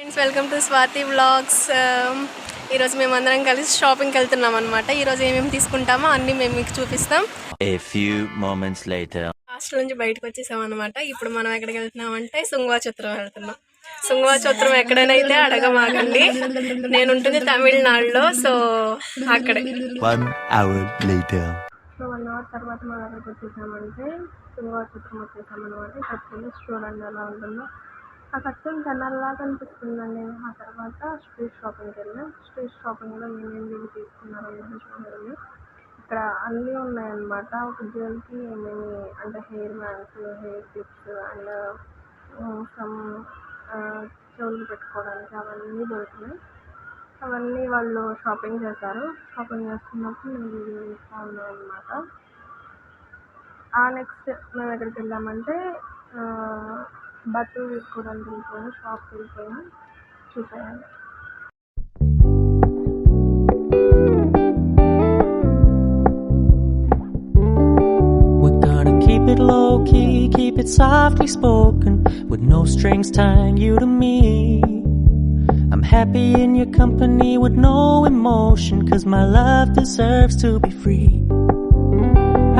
Friends welcome to Swathi vlogs. ఈరోజు మేమందరం కలిసి షాపింగ్కి వెళ్తున్నాం అనమాట. ఈరోజు ఏమేమి తీసుకుంటామో అన్నీ మేము మీకు చూపిస్తాం. హాస్టల్ నుంచి బయటకు వచ్చేసాం అనమాట. ఇప్పుడు మనం ఎక్కడికి వెళ్తున్నామంటే శృంగవచత్రం వెళ్తున్నాం. శృంగవచత్రం ఎక్కడైనా అడగమాకండి, నేను ఉంటుంది తమిళనాడులో. సో అక్కడే 1 అవర్ తర్వాత మనం ఎక్కడికి వచ్చేసామంటే శృంగవచత్రం వచ్చేసామన్నమాట. ఇక్కడ చూడండి ఎలా ఉంటుందో. ఆ కట్టెన్ కెనాల్లాగా అనిపిస్తుందండి. ఆ తర్వాత స్ట్రీట్ షాపింగ్కి వెళ్ళాం. స్ట్రీట్ షాపింగ్లో ఏమేమి తీసుకున్నారో చూడండి. ఇక్కడ అన్నీ ఉన్నాయన్నమాట. ఒక గర్ల్కి ఏమేమి అంటే hair bands, hair clips and some చెవులు పెట్టుకోవడానికి అవన్నీ దొరుకుతున్నాయి. అవన్నీ వాళ్ళు షాపింగ్ చేశారు. షాపింగ్ చేస్తున్నప్పుడు నేను వీడియో తీస్తూ ఉన్నాను అనమాట. నెక్స్ట్ మేము ఎక్కడికి వెళ్ళామంటే బట్టలు తీసుకోవడానికి వెళ్ళిపోయాం. షాప్కి వెళ్ళిపోయాం. చూసేయండి. Keep it low key, keep it softly spoken, with no strings tying you to me. I'm happy in your company with no emotion, 'cause my love deserves to be free.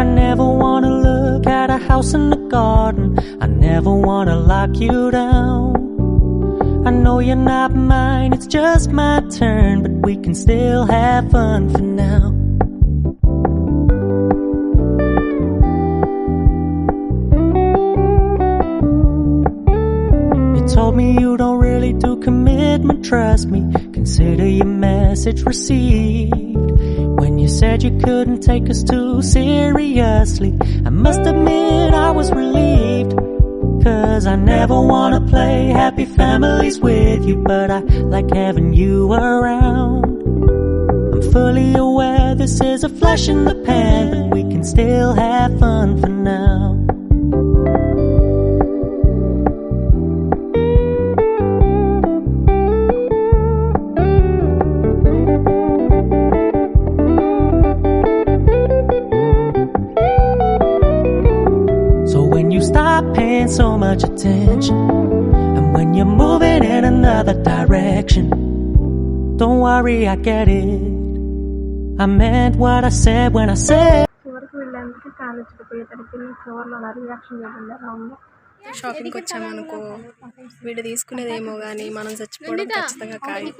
I never wanna look at a house in the garden, I never wanna lock you down. I know you're not mine, it's just my turn, but we can still have fun for now. Told me you don't really do commitment, trust me, consider your message received. When you said you couldn't take us too seriously, I must admit I was relieved. 'Cause I never wanna play happy families with you, but I like having you around. I'm fully aware this is a flash in the pan, but we can still have fun for now. Stop paying so much attention, and when you're moving in another direction, don't worry, I get it. I meant what I said when I said. షాపింగ్కి వచ్చామనుకో, వీడు తీసుకునేదేమో కానీ మనం చచ్చిపోవడం ఖచ్చితంగా ఖాయం.